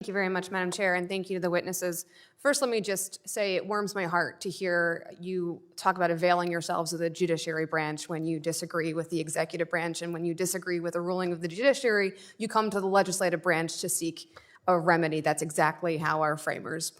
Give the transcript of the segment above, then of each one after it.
Thank you very much, Madam Chair, and thank you to the witnesses. First, let me just say it warms my heart to hear you talk about availing yourselves of the judiciary branch when you disagree with the executive branch, and when you disagree with a ruling of the judiciary, you come to the legislative branch to seek a remedy. That's exactly how our framers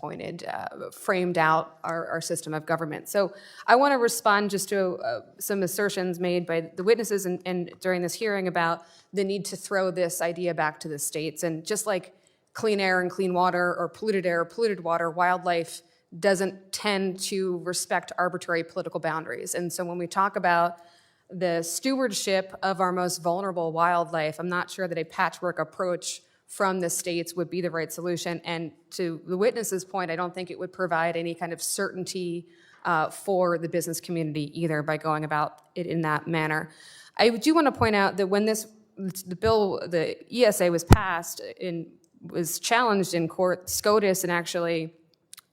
framed out our system of government. So I want to respond just to some assertions made by the witnesses and during this hearing about the need to throw this idea back to the states. And just like clean air and clean water, or polluted air or polluted water, wildlife doesn't tend to respect arbitrary political boundaries. And so when we talk about the stewardship of our most vulnerable wildlife, I'm not sure that a patchwork approach from the states would be the right solution. And to the witness's point, I don't think it would provide any kind of certainty for the business community either by going about it in that manner. I do want to point out that when the ESA was passed was challenged in court, SCOTUS and actually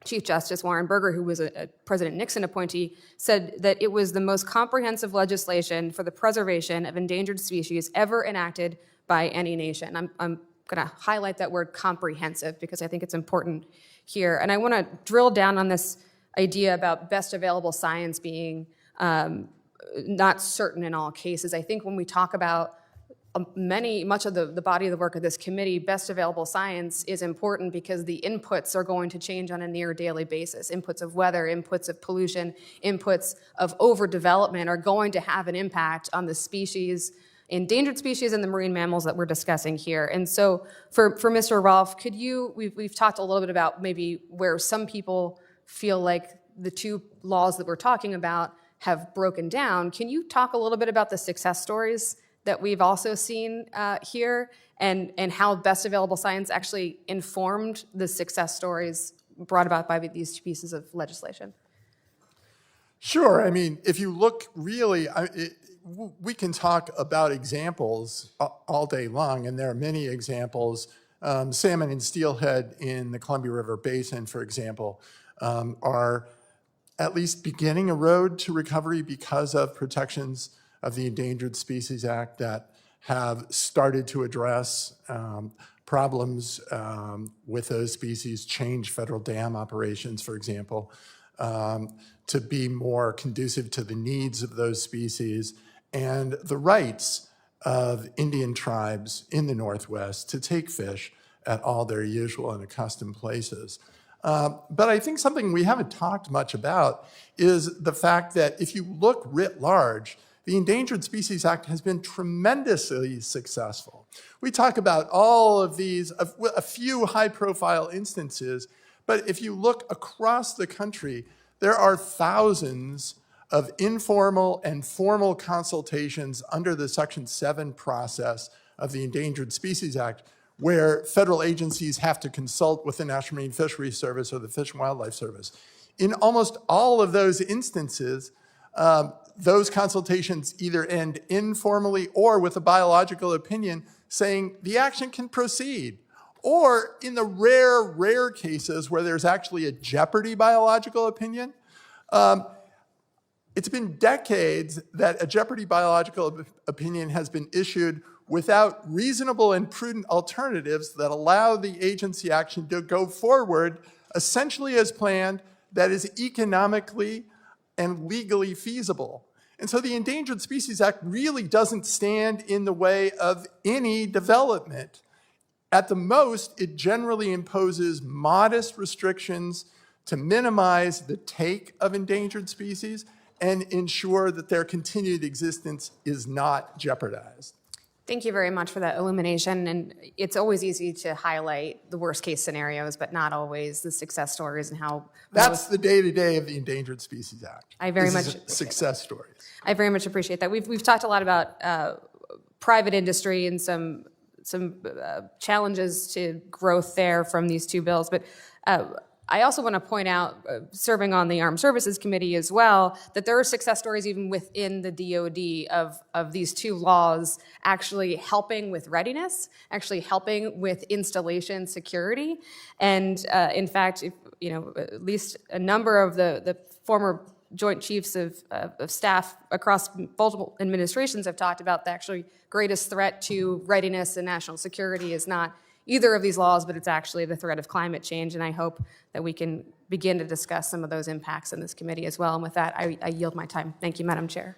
Chief Justice Warren Burger, who was a President Nixon appointee, said that it was the most comprehensive legislation for the preservation of endangered species ever enacted by any nation. I'm going to highlight that word comprehensive because I think it's important here. And I want to drill down on this idea about best available science being not certain in all cases. I think when we talk about much of the body of the work of this committee, best available science is important because the inputs are going to change on a near daily basis. Inputs of weather, inputs of pollution, inputs of overdevelopment are going to have an impact on the species, endangered species, and the marine mammals that we're discussing here. And so for Mr. Rolfe, we've talked a little bit about maybe where some people feel like the two laws that we're talking about have broken down. Can you talk a little bit about the success stories that we've also seen here, and how best available science actually informed the success stories brought about by these two pieces of legislation? Sure. I mean, if you look really, we can talk about examples all day long, and there are many examples. Salmon and steelhead in the Columbia River Basin, for example, are at least beginning a road to recovery because of protections of the Endangered Species Act that have started to address problems with those species, change federal dam operations, for example, to be more conducive to the needs of those species and the rights of Indian tribes in the Northwest to take fish at all their usual and accustomed places. But I think something we haven't talked much about is the fact that if you look writ large, the Endangered Species Act has been tremendously successful. We talk about all of these, a few high-profile instances, but if you look across the country, there are thousands of informal and formal consultations under the Section 7 process of the Endangered Species Act, where federal agencies have to consult with the National Marine Fisheries Service or the Fish and Wildlife Service. In almost all of those instances, those consultations either end informally or with a biological opinion saying the action can proceed. Or in the rare cases where there's actually a jeopardy biological opinion, it's been decades that a jeopardy biological opinion has been issued without reasonable and prudent alternatives that allow the agency action to go forward essentially as planned, that is economically and legally feasible. And so the Endangered Species Act really doesn't stand in the way of any development. At the most, it generally imposes modest restrictions to minimize the take of endangered species and ensure that their continued existence is not jeopardized. Thank you very much for that illumination. And it's always easy to highlight the worst case scenarios, but not always the success stories and how. That's the day-to-day of the Endangered Species Act. I very much success stories. I very much appreciate that. We've talked a lot about private industry and some challenges to growth there from these two bills, but I also want to point out, serving on the Armed Services Committee as well, that there are success stories even within the DoD of these two laws actually helping with readiness, actually helping with installation security. And in fact, at least a number of the former Joint Chiefs of Staff across multiple administrations have talked about the actually greatest threat to readiness and national security is not either of these laws, but it's actually the threat of climate change. And I hope that we can begin to discuss some of those impacts in this committee as well. And with that, I yield my time. Thank you, Madam Chair.